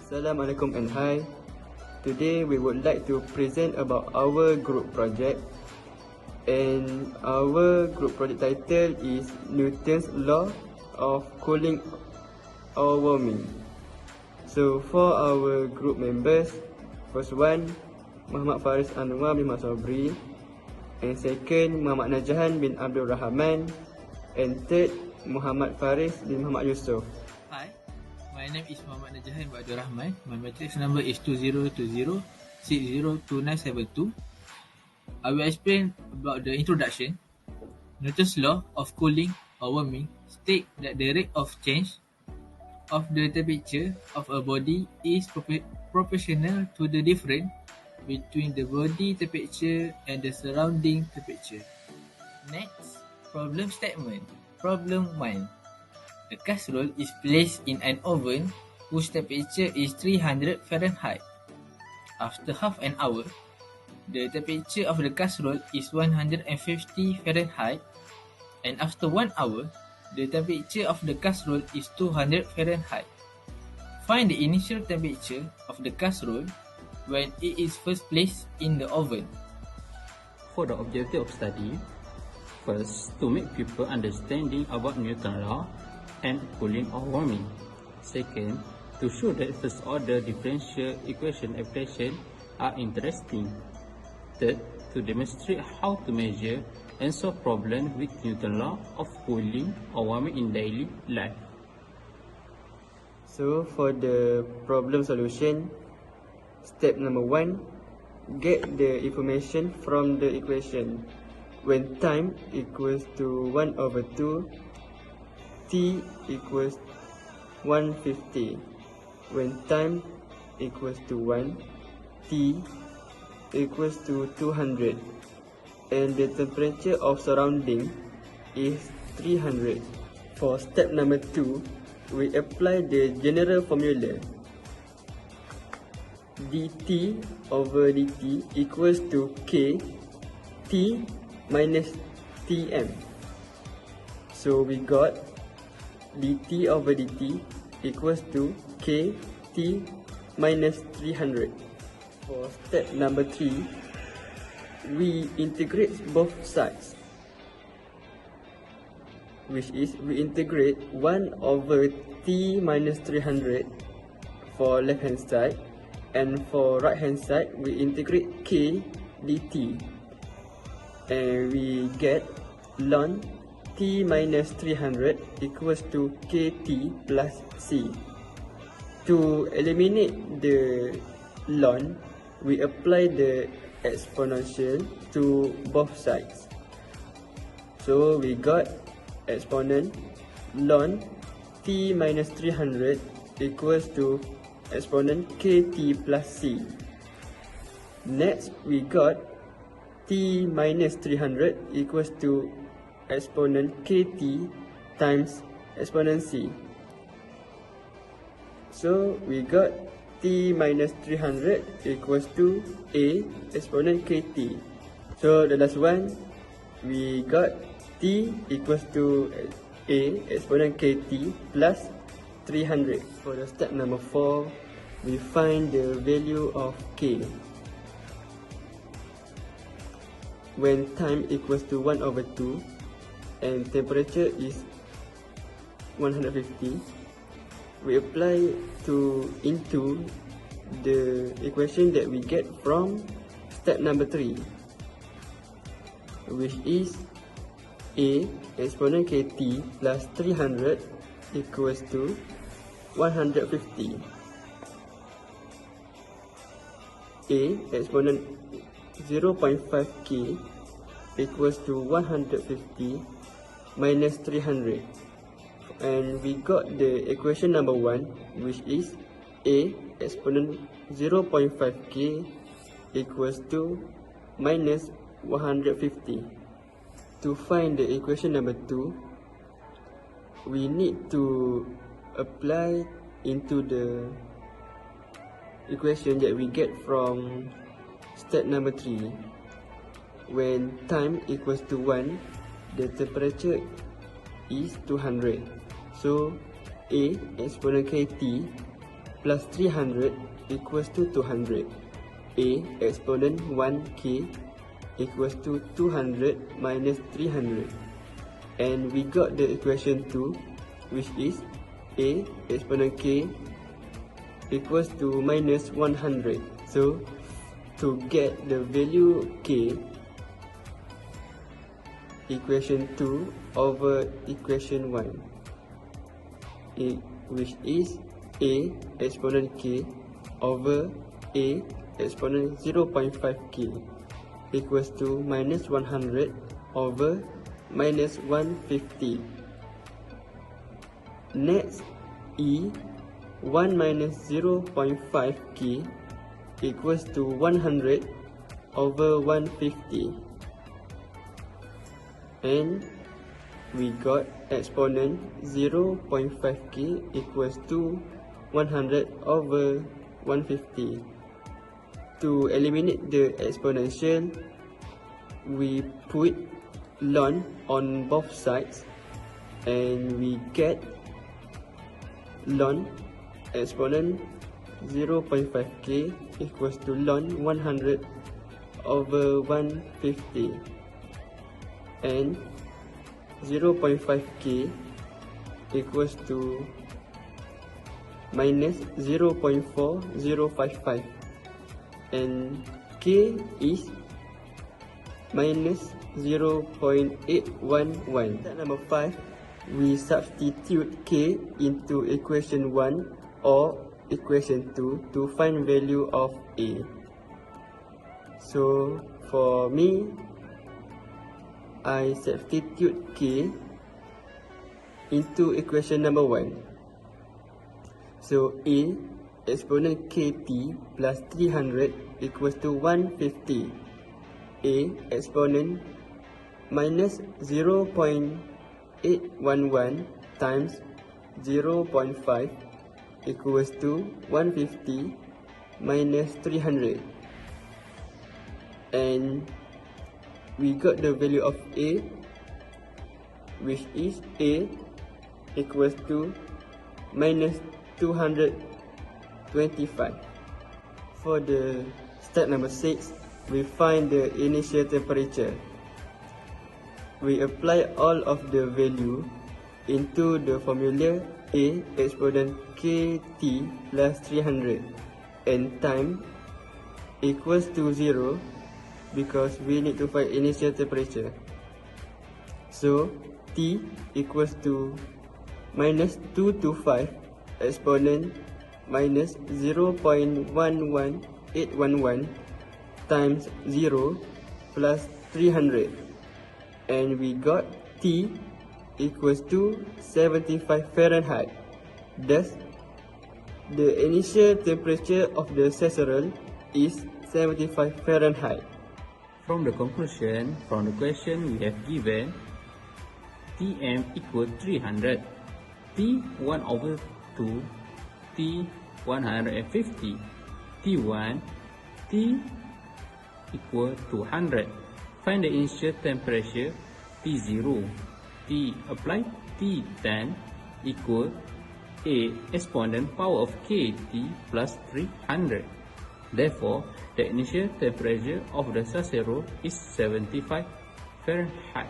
Assalamualaikum and hi. Today we would like to present about our group project, and our group project title is Newton's Law of Cooling or Warming. So for our group members, first one Muhammad Faris Anwar bin Sabri, and second Muhammad Najahan bin Abdul Rahman, and third Muhammad Faris bin Muhammad Yusof. Hi, my name is Muhammad Najahan bin Abdul Rahman. My matrix number is 2020602972. I will explain about the introduction. Newton's law of cooling or warming states that the rate of change of the temperature of a body is proportional to the difference between the body temperature and the surrounding temperature. Next, problem statement. Problem 1. A casserole is placed in an oven whose temperature is 300 Fahrenheit. After half an hour, the temperature of the casserole is 150 Fahrenheit, and after 1 hour, the temperature of the casserole is 200 Fahrenheit. Find the initial temperature of the casserole when it is first placed in the oven. For the objective of study, first, to make people understanding about Newton's law and cooling or warming. Second, to show that first order differential equation application are interesting. Third, to demonstrate how to measure and solve problems with Newton's law of cooling or warming in daily life. So for the problem solution, step number 1, get the information from the equation. When time equals to 1/2, T equals 150. When time equals to 1, T equals to 200. And the temperature of surrounding is 300. For step number 2, we apply the general formula. dt over dt equals to k t minus tm. So we got dt over dt equals to k t minus 300. For step number 3, we integrate both sides, which is we integrate 1 over t minus 300 for left hand side, and for right hand side we integrate k dt, and we get ln t minus 300 equals to kt plus c. To eliminate the ln, we apply the exponential to both sides. So we got exponent ln t minus 300 equals to exponent kt plus c. Next, we got t minus 300 equals to exponent kt times exponent c. So we got t minus 300 equals to a exponent kt. So the last one, we got t equals to a exponent kt plus 300. For the step number 4, we find the value of k. When time equals to 1/2 and temperature is 150, we apply into the equation that we get from step number 3, which is a exponent kt plus 300 equals to 150. A exponent 0.5k equals to 150 minus 300. And we got the equation number 1, which is a exponent 0.5k equals to minus 150. To find the equation number 2, we need to apply into the equation that we get from step number 3. When time equals to 1, the temperature is 200. So A exponent kt plus 300 equals to 200. A exponent 1k equals to 200 minus 300. And we got the equation 2, which is A exponent k equals to minus 100. So to get the value k, equation 2 over equation 1, which is A exponent k over A exponent 0.5k equals to minus 100 over minus 150. Next, E 1 minus 0.5k equals to 100 over 150. And we got exponent 0.5k equals to 100 over 150. To eliminate the exponential, we put ln on both sides and we get ln exponent 0.5k equals to ln 100 over 150, and 0.5k equals to minus 0.4055, and k is minus 0.811. Step number 5, we substitute k into equation 1 or equation 2 to find value of A. So for me, I substitute k into equation number 1. So A exponent kt plus 300 equals to 150. A exponent minus 0.811 times 0.5 equals to 150 minus 300. And we got the value of A, which is A equals to minus 225. For the step number 6, we find the initial temperature. We apply all of the value into the formula A exponent kt plus 300 and time equals to 0 because we need to find initial temperature. So T equals to minus 225 exponent minus 0.11811 times 0 plus 300, and we got T equals to 75 Fahrenheit. Thus, the initial temperature of the cacerole is 75 Fahrenheit. From the conclusion, from the question we have given, Tm equals 300, T 1 over 2, T 150, T1, T equal to 100. Find the initial temperature T0. T apply T10 equal A exponent power of kt plus 300. Therefore, the initial temperature of the cacerole is 75 Fahrenheit.